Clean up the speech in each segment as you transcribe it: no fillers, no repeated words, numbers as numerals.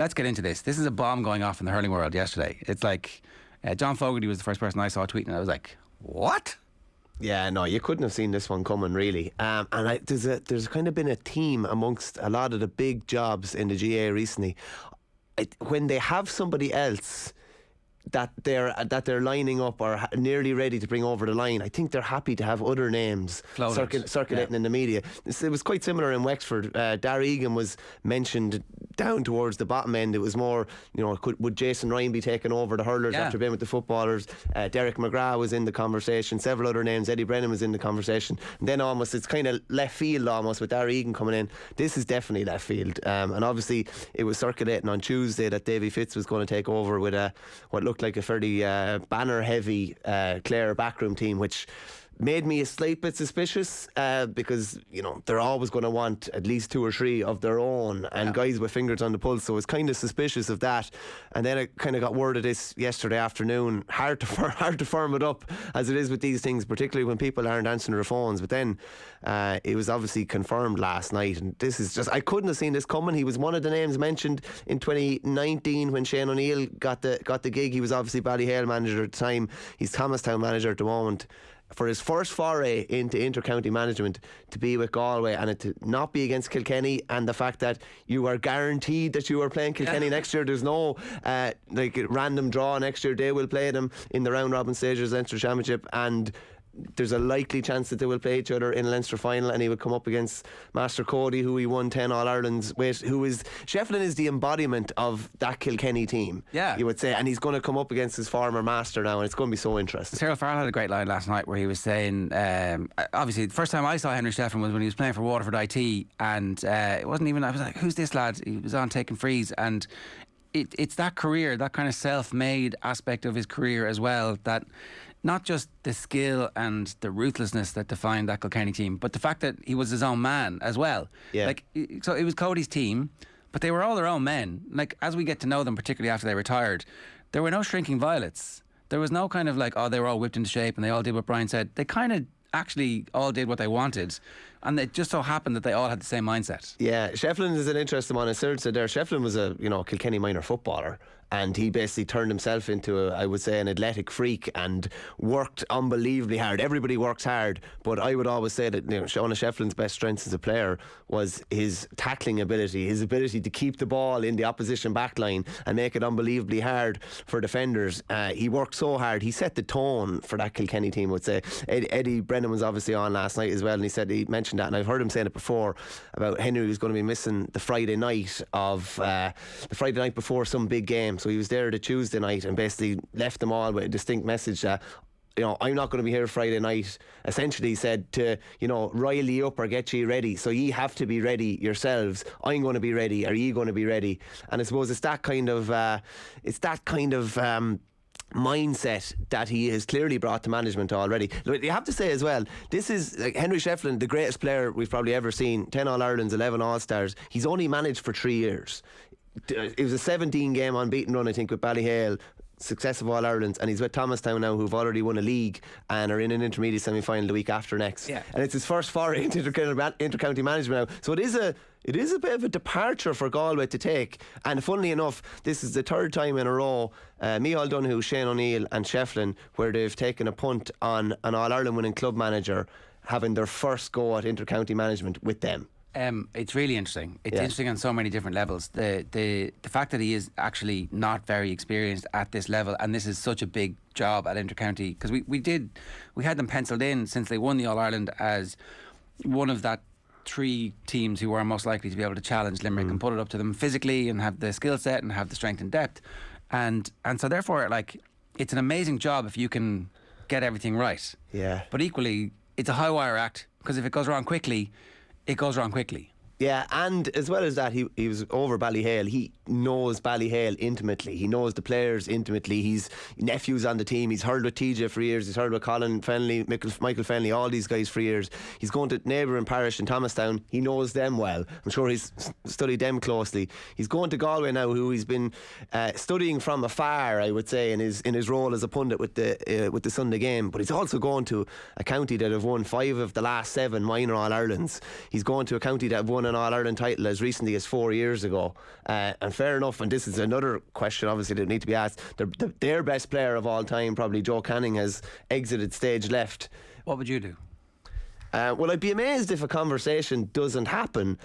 let's get into this. This is a bomb going off in the hurling world yesterday. It's like John Fogarty was the first person I saw tweeting, and I was like, what? Yeah, no, you couldn't have seen this one coming, really. There's kind of been a theme amongst a lot of the big jobs in the GA recently. When they have somebody else that they're lining up or nearly ready to bring over the line, I think they're happy to have other names circulating in the media. It was quite similar in Wexford. Darragh Egan was mentioned down towards the bottom end. It was more, would Jason Ryan be taking over the hurlers after being with the footballers? Derek McGrath was in the conversation. Several other names. Eddie Brennan was in the conversation. And then almost it's kind of left field almost with Darragh Egan coming in. This is definitely left field. And obviously it was circulating on Tuesday that Davey Fitz was going to take over with what looked like a fairly banner heavy Clare backroom team, which made me a slight bit suspicious because they're always going to want at least 2 or 3 of their own and guys with fingers on the pulse, so it's kind of suspicious of that. And then I kind of got word of this yesterday afternoon. Hard to firm it up, as it is with these things, particularly when people aren't answering their phones. But then it was obviously confirmed last night, and this is just, I couldn't have seen this coming. He was one of the names mentioned in 2019 when Shane O'Neill got the gig. He was obviously Ballyhale manager at the time. He's Thomastown manager at the moment. For his first foray into inter-county management, to be with Galway and it to not be against Kilkenny, and the fact that you are guaranteed that you are playing Kilkenny next year. There's no random draw next year. They will play them in the round robin stages of the Leinster Championship, and there's a likely chance that they will play each other in a Leinster final, and he would come up against Master Cody, who he won 10 All-Irelands with, Shefflin is the embodiment of that Kilkenny team, you would say, and he's going to come up against his former master now, and it's going to be so interesting. Cyril Farrell had a great line last night where he was saying, obviously the first time I saw Henry Shefflin was when he was playing for Waterford IT, and it wasn't even, I was like, who's this lad? He was on taking frees, and it's that career, that kind of self-made aspect of his career as well, that not just the skill and the ruthlessness that defined that Kilkenny team, but the fact that he was his own man as well. So it was Cody's team, but they were all their own men. Like, as we get to know them, particularly after they retired, there were no shrinking violets. There was no kind of like, they were all whipped into shape and they all did what Brian said. They kind of actually all did what they wanted, and it just so happened that they all had the same mindset. Yeah, Shefflin is an interesting one. As Cyril said there, Shefflin was a Kilkenny minor footballer, and he basically turned himself into I would say an athletic freak, and worked unbelievably hard. Everybody works hard, but I would always say that Sean Shefflin's best strength as a player was his tackling ability, his ability to keep the ball in the opposition backline and make it unbelievably hard for defenders. He worked so hard. He set the tone for that Kilkenny team, I would say. Eddie Brennan was obviously on last night as well, and he mentioned that, and I've heard him saying it before about Henry was going to be missing the Friday night before some big game. So he was there the Tuesday night and basically left them all with a distinct message that, I'm not going to be here Friday night. Essentially, he said to, rile you up or get you ready. So ye have to be ready yourselves. I'm going to be ready. Are ye going to be ready? And I suppose it's that kind of mindset that he has clearly brought to management already. You have to say as well, this is like Henry Shefflin, the greatest player we've probably ever seen. 10 All-Irelands, 11 All-Stars. He's only managed for 3 years. It was a 17 game unbeaten run, I think, with Ballyhale, successive All-Irelands, and he's with Thomastown now, who've already won a league and are in an intermediate semi-final the week after next. And it's his first foray into inter-county management now. So it is a bit of a departure for Galway to take, and funnily enough, this is the 3rd time in a row, Micheál Donoghue, Shane O'Neill and Shefflin, where they've taken a punt on an All-Ireland winning club manager having their first go at inter-county management with them. It's really interesting. It's interesting on so many different levels. The fact that he is actually not very experienced at this level, and this is such a big job at intercounty, because we had them penciled in since they won the All-Ireland as one of that 3 teams who are most likely to be able to challenge Limerick and put it up to them physically and have the skill set and have the strength and depth, and so therefore, like, it's an amazing job if you can get everything right. But equally, it's a high wire act, because if it goes wrong quickly, it goes wrong quickly. Yeah, and as well as that, he was over Ballyhale. He knows Ballyhale intimately. He knows the players intimately. He's nephews on the team. He's hurled with TJ for years. He's hurled with Colin Fennelly, Michael Fennelly, all these guys for years. He's going to neighbouring parish in Thomastown. He knows them well. I'm sure he's studied them closely. He's going to Galway now, who he's been studying from afar, I would say, in his role as a pundit with the Sunday game. But he's also going to a county that have won 5 of the last 7 minor All-Irelands. He's going to a county that have won an All-Ireland title as recently as 4 years ago. And fair enough, and this is another question obviously that need to be asked. Their best player of all time, probably Joe Canning, has exited stage left. What would you do? Well, I'd be amazed if a conversation doesn't happen.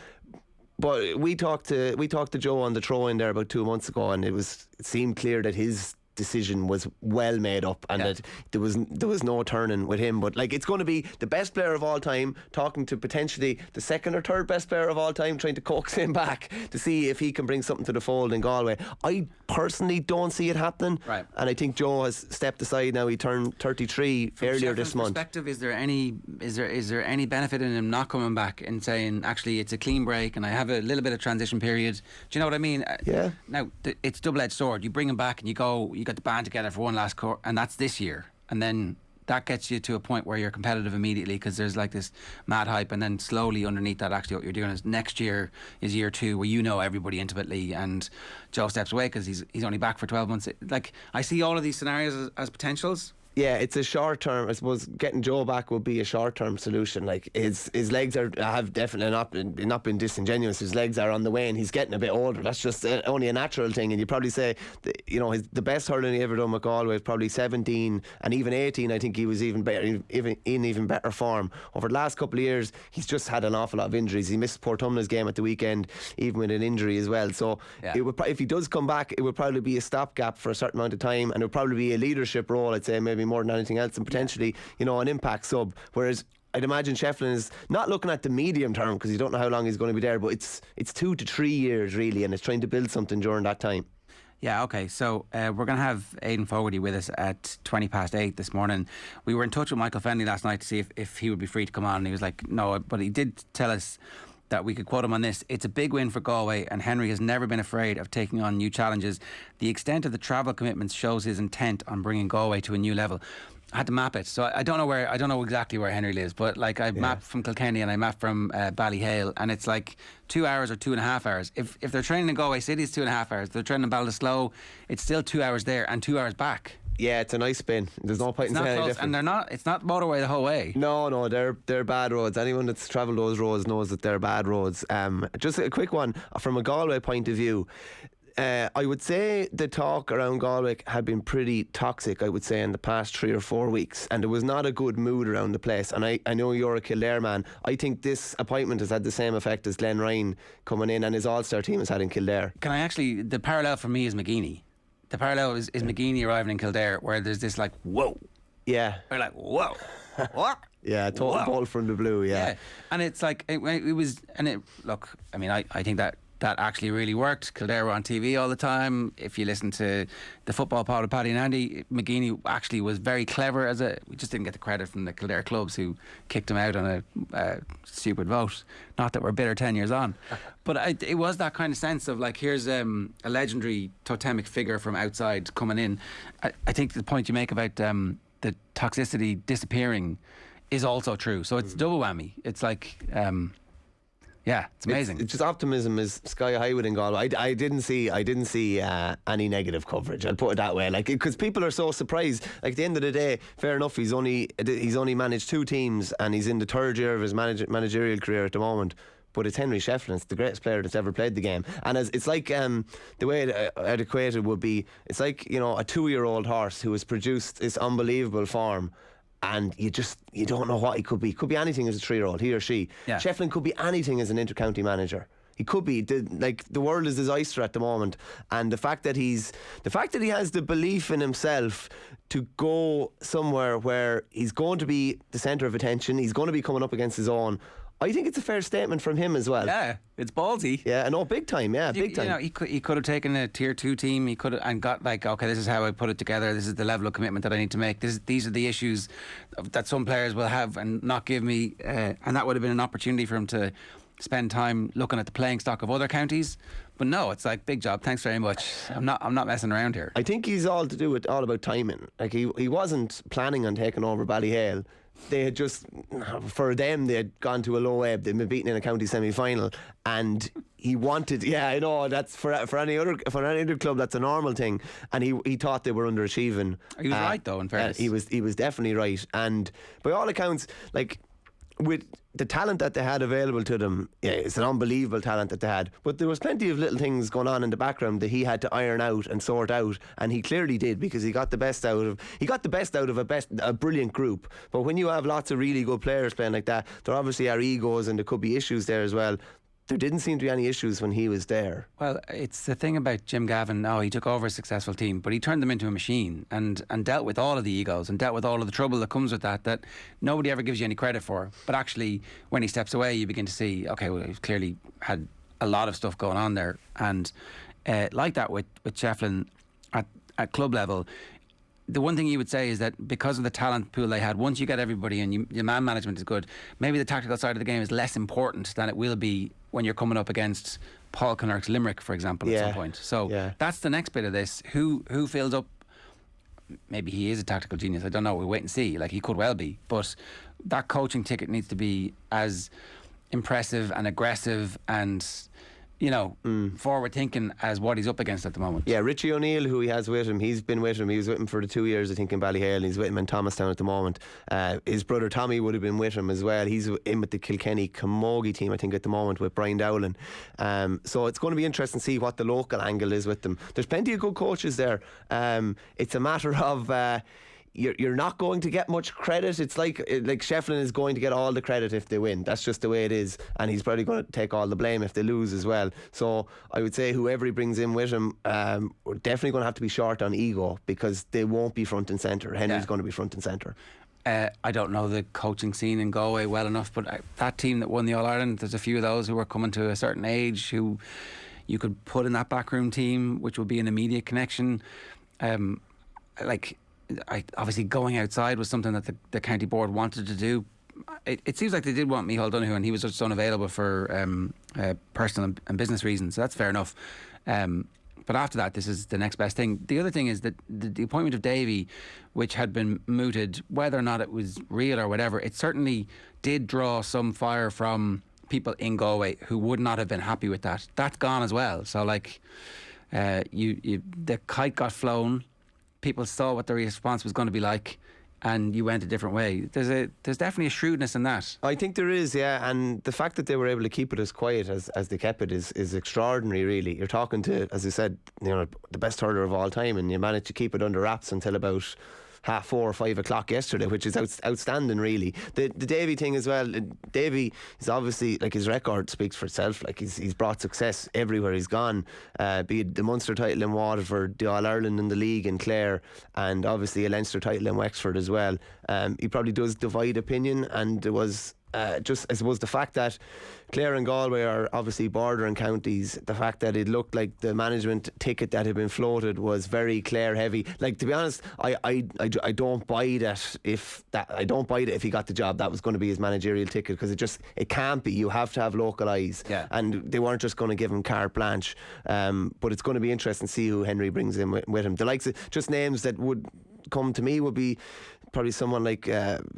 But we talked to Joe on the throw-in there about 2 months ago, and it seemed clear that his decision was well made up, and that there was no turning with him. But like, it's going to be the best player of all time talking to potentially the second or third best player of all time, trying to coax him back to see if he can bring something to the fold in Galway. I personally don't see it happening, right. And I think Joe has stepped aside now. He turned 33 earlier this month. Perspective, is there any benefit in him not coming back and saying, actually, it's a clean break and I have a little bit of transition period? Do you know what I mean? Yeah. Now it's a double-edged sword. You bring him back and you got the band together for one last course, and that's this year, and then that gets you to a point where you're competitive immediately, because there's like this mad hype, and then slowly underneath that, actually what you're doing is next year is year 2 where you know everybody intimately, and Joe steps away because he's only back for 12 months. Like, I see all of these scenarios as potentials. Yeah, it's a short term. I suppose getting Joe back would be a short term solution. Like, his legs have definitely not been disingenuous. His legs are on the way, and he's getting a bit older. That's just only a natural thing. And you probably say, the best hurling he ever done with Galway was probably 17 and even 18. I think he was even better, even better form. Over the last couple of years, he's just had an awful lot of injuries. He missed Portumna's game at the weekend, even with an injury as well. So it would, if he does come back, it would probably be a stopgap for a certain amount of time, and it would probably be a leadership role, I'd say, maybe more than anything else, and potentially an impact sub. Whereas I'd imagine Shefflin is not looking at the medium term, because you don't know how long he's going to be there, but it's 2 to 3 years really, and it's trying to build something during that time. Yeah, okay, so we're going to have Aidan Fogarty with us at 8:20 this morning. We were in touch with Michael Verney last night to see if he would be free to come on, and he was like, no, but he did tell us that we could quote him on this: it's a big win for Galway, and Henry has never been afraid of taking on new challenges. The extent of the travel commitments shows his intent on bringing Galway to a new level. I had to map it, so I don't know exactly where Henry lives, but like, I mapped from Kilkenny and I mapped from Ballyhale, and it's like 2 hours or 2.5 hours. If they're training in Galway City, it's 2.5 hours. If they're training in Ballysloe, it's still 2 hours there and 2 hours back. Yeah, it's a nice spin. There's no point in saying anything different. And it's not motorway the whole way. No, they're bad roads. Anyone that's travelled those roads knows that they're bad roads. Just a quick one from a Galway point of view. I would say the talk around Galway had been pretty toxic, I would say, in the past 3 or 4 weeks, and there was not a good mood around the place. And I know you're a Kildare man. I think this appointment has had the same effect as Glenn Ryan coming in and his All-Star team has had in Kildare. The parallel for me is McGeeney. The parallel is McGeeney arriving in Kildare, where there's this like, whoa. Yeah. We're like, whoa. What? Yeah, total ball from the blue, yeah. And it's like, it was, and it, look, I mean, I think that actually really worked. Kildare were on TV all the time. If you listen to the football pod of Paddy and Andy, McGeeney actually was very clever we just didn't get the credit from the Kildare clubs, who kicked him out on a stupid vote. Not that we're bitter 10 years on, but it was that kind of sense of like, here's a legendary totemic figure from outside coming in. I think the point you make about the Toxicity disappearing is also true. So it's double whammy. It's like, yeah, it's amazing. It's just optimism is sky high within Galway. I didn't see any negative coverage. I'll put it that way. Like, because people are so surprised. Like, at the end of the day, fair enough. He's only managed 2 teams, and he's in the 3rd year of his managerial career at the moment. But it's Henry Shefflin. It's the greatest player that's ever played the game. And it's like, the way I'd equate it would be, it's like, a 2-year-old horse who has produced this unbelievable form, and you don't know what he could be. Could be anything as a 3-year-old, he or she. Yeah. Shefflin could be anything as an intercounty manager. He could be. The world is his oyster at the moment, and the fact that he has the belief in himself to go somewhere where he's going to be the centre of attention, he's going to be coming up against his own. I think it's a fair statement from him as well. Yeah, it's ballsy. Yeah, no, big time. Yeah, big time. He could have taken a tier 2 team. He could have and got like, okay, this is how I put it together. This is the level of commitment that I need to make. These are the issues that some players will have and not give me. And that would have been an opportunity for him to spend time looking at the playing stock of other counties. But no, it's like, big job, thanks very much. I'm not messing around here. I think he's all about timing. Like, he wasn't planning on taking over Ballyhale. They had just, for them, they had gone to a low ebb. They'd been beaten in a county semi-final, and he wanted. Yeah, I know that's for any other club, that's a normal thing. And he thought they were underachieving. He was right, though. In fairness, he was definitely right. And by all accounts, like, with the talent that they had available to them, yeah, it's an unbelievable talent that they had. But there was plenty of little things going on in the background that he had to iron out and sort out, and he clearly did, because he got the best out of a brilliant group. But when you have lots of really good players playing like that, there obviously are egos and there could be issues there as well. There didn't seem to be any issues when he was there. Well, it's the thing about Jim Gavin. He took over a successful team, but he turned them into a machine and dealt with all of the egos and dealt with all of the trouble that comes with that nobody ever gives you any credit for. But actually, when he steps away, you begin to see, okay, well, he's clearly had a lot of stuff going on there. And like that with Shefflin at club level, the one thing you would say is that because of the talent pool they had, once you get everybody and your man management is good, maybe the tactical side of the game is less important than it will be when you're coming up against Paul Connacht's Limerick, for example, at some point. So that's the next bit of this. Who fills up? Maybe he is a tactical genius. I don't know. We'll wait and see. Like, he could well be. But that coaching ticket needs to be as impressive and aggressive and, forward thinking as what he's up against at the moment. Yeah, Richie ONeill, who he has with him, he's been with him. He was with him for the 2 years, I think, in Ballyhale, and he's with him in Thomastown at the moment. His brother Tommy would have been with him as well. He's in with the Kilkenny Camogie team, I think, at the moment, with Brian Dowling. So it's going to be interesting to see what the local angle is with them. There's plenty of good coaches there. It's a matter of... You're not going to get much credit. It's like Shefflin is going to get all the credit if they win. That's just the way it is, and he's probably going to take all the blame if they lose as well. So I would say whoever he brings in with him, we're definitely going to have to be short on ego, because they won't be front and centre. Henry's going to be front and centre. I don't know the coaching scene in Galway well enough, but that team that won the All-Ireland, there's a few of those who are coming to a certain age who you could put in that backroom team, which would be an immediate connection. Obviously going outside was something that the county board wanted to do. It seems like they did want Micheál Donoghue, and he was just unavailable for personal and business reasons, so that's fair enough. But after that, this is the next best thing. The other thing is that the appointment of Davey, which had been mooted, whether or not it was real or whatever, it certainly did draw some fire from people in Galway who would not have been happy with that. That's gone as well. So the kite got flown. People saw what the response was going to be like, and you went a different way. There's definitely a shrewdness in that. I think there is, yeah, and the fact that they were able to keep it as quiet as they kept it is extraordinary, really. You're talking to, as I said, the best hurler of all time, and you managed to keep it under wraps until about 4:30 or 5 o'clock yesterday, which is outstanding, really. The Davey thing as well. Davey is obviously, like, his record speaks for itself. Like, he's brought success everywhere he's gone, be it the Munster title in Waterford, the All-Ireland in the league in Clare, and obviously a Leinster title in Wexford as well. He probably does divide opinion, and there was just, I suppose, the fact that Clare and Galway are obviously bordering counties, the fact that it looked like the management ticket that had been floated was very Clare heavy. Like, to be honest, I don't buy that I don't buy it if he got the job that was going to be his managerial ticket, because it can't be. You have to have local eyes, and they weren't just going to give him carte blanche. But it's going to be interesting to see who Henry brings in with him. The likes of just names that would come to me would be probably someone like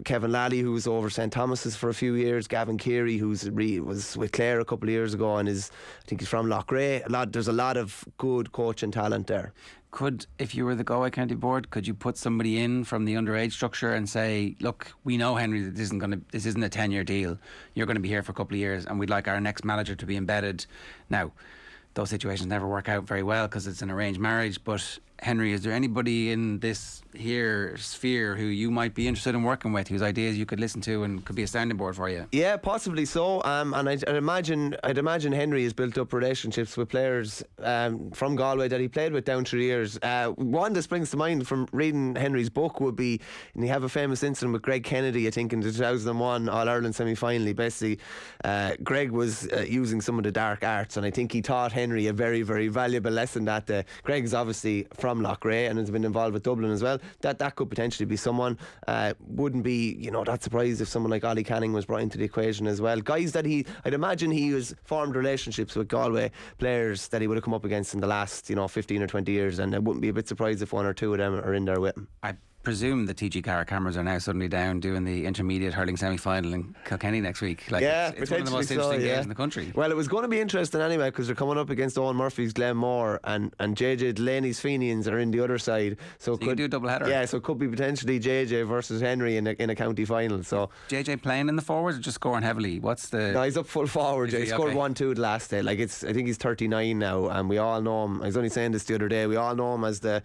Kevin Lally, who was over St Thomas's for a few years, Gavin Keary, who was with Clare a couple of years ago, and I think he's from Loughrea. There's a lot of good coaching talent there. If you were the Galway County Board, could you put somebody in from the underage structure and say, look, we know, Henry, that this isn't a 10-year deal. You're going to be here for a couple of years, and we'd like our next manager to be embedded. Now, those situations never work out very well because it's an arranged marriage, but Henry, is there anybody in this here sphere who you might be interested in working with, whose ideas you could listen to and could be a sounding board for you? Yeah, possibly so. And I'd imagine Henry has built up relationships with players from Galway that he played with down through the years. One that springs to mind from reading Henry's book would be, and you have a famous incident with Greg Kennedy, I think, in the 2001 All-Ireland semi-final. Basically, Greg was using some of the dark arts, and I think he taught Henry a very, very valuable lesson that Greg's obviously from Loughrea and has been involved with Dublin as well. That could potentially be someone. Wouldn't be that surprised if someone like Ollie Canning was brought into the equation as well. Guys that I'd imagine he has formed relationships with Galway players that he would have come up against in the last 15 or 20 years, and I wouldn't be a bit surprised if one or two of them are in there with him. I presume the TG Car cameras are now suddenly down doing the intermediate hurling semi-final in Kilkenny next week. Like, Yeah, it's one of the most interesting games in the country. Well, it was going to be interesting anyway because they're coming up against Owen Murphy's Glenmore and JJ Delaney's Fenians are in the other side. So you could do a double header. Yeah, so it could be potentially JJ versus Henry in a county final. So JJ playing in the forwards or just scoring heavily? What's the... No, he's up full forward. He scored okay? 1-2 the last day. Like, I think he's 39 now, and we all know him. I was only saying this the other day. We all know him as the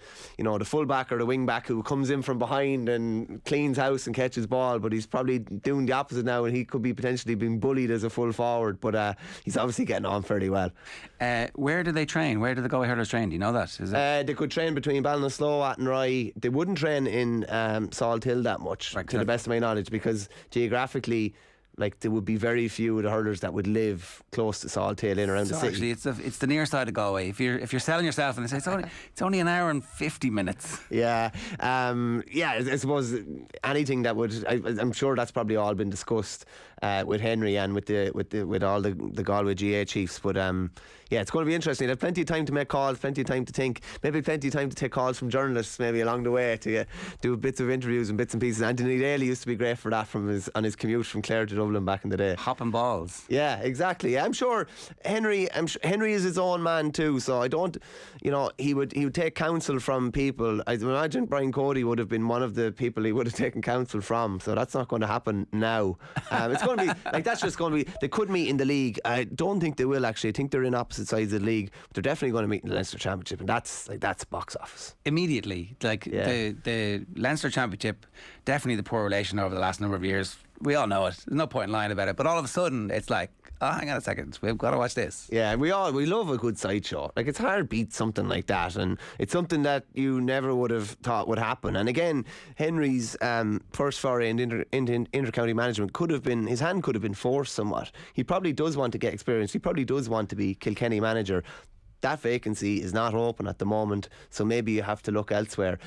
fullback or the wing back who comes in from behind and cleans house and catches ball, but he's probably doing the opposite now, and he could be potentially being bullied as a full forward, but he's obviously getting on fairly well. Where do they train? Where do the Galway hurlers train? Do you know that? Is it? They could train between Ballinasloe, Athenry. They wouldn't train in Salt Hill that much, to the best of my knowledge, because geographically, like, there would be very few of the hurlers that would live close to Salt Hill in around the city. Actually, it's the near side of Galway. If you're selling yourself and they say it's only an hour and 50 minutes. Yeah, I suppose anything that would, I'm sure that's probably all been discussed with Henry and with all the Galway GA chiefs. But yeah, it's going to be interesting. They have plenty of time to make calls, plenty of time to think, maybe plenty of time to take calls from journalists maybe along the way to do bits of interviews and bits and pieces. Anthony Daly used to be great for that on his commute from Clare to Dublin back in the day. Hopping balls. Yeah, exactly. I'm sure Henry is his own man too, so I don't, he would take counsel from people. I imagine Brian Cody would have been one of the people he would have taken counsel from, so that's not going to happen now. It's going to be like, that's just going to be, they could meet in the league. I don't think they will actually. I think they're in opposite sides of the league, but they're definitely going to meet in the Leinster Championship, and that's box office immediately. Like, the Leinster Championship, definitely the poor relation over the last number of years. We all know it. There's no point in lying about it. But all of a sudden, it's like, oh, hang on a second, we've got to watch this. Yeah, we love a good sideshow. Like, it's hard to beat something like that, and it's something that you never would have thought would happen. And again, Henry's first foray into inter-county management his hand could have been forced somewhat. He probably does want to get experience. He probably does want to be Kilkenny manager. That vacancy is not open at the moment, so maybe you have to look elsewhere.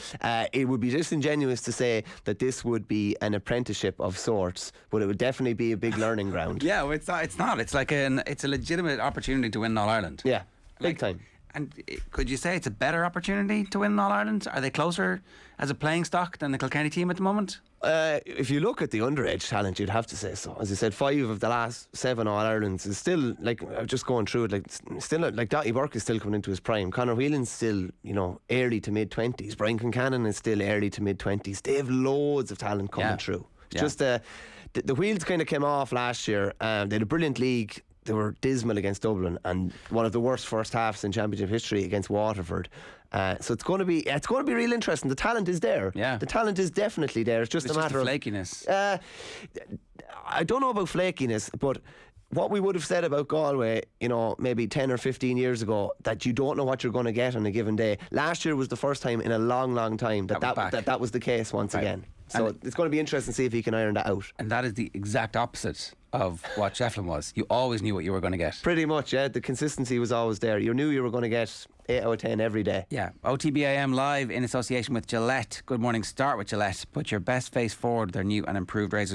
It would be disingenuous to say that this would be an apprenticeship of sorts, but it would definitely be a big learning ground. Yeah, well, it's not. It's like it's a legitimate opportunity to win All Ireland. Yeah, big time. And could you say it's a better opportunity to win All Ireland? Are they closer as a playing stock than the Kilkenny team at the moment? If you look at the underage talent, you'd have to say so. As I said, 5 of the last 7 All Irelands is still, like, just going through it, like, still, like, Dottie Burke is still coming into his prime. Conor Whelan's still, early to mid 20s. Brian Concannon is still early to mid 20s. They have loads of talent coming through. It's just the wheels kind of came off last year. They had a brilliant league. They were dismal against Dublin and one of the worst first halves in Championship history against Waterford. So it's going to be real interesting. The talent is there. Yeah. The talent is definitely there. It's just a matter of flakiness. I don't know about flakiness, but what we would have said about Galway, maybe 10 or 15 years ago, that you don't know what you're going to get on a given day. Last year was the first time in a long, long time that was the case once again. So it's going to be interesting to see if he can iron that out. And that is the exact opposite of what Shefflin was. You always knew what you were going to get. Pretty much, yeah. The consistency was always there. You knew you were going to get 8 out of 10 every day. Yeah. OTB AM live in association with Gillette. Good morning. Start with Gillette. Put your best face forward with their new and improved razors.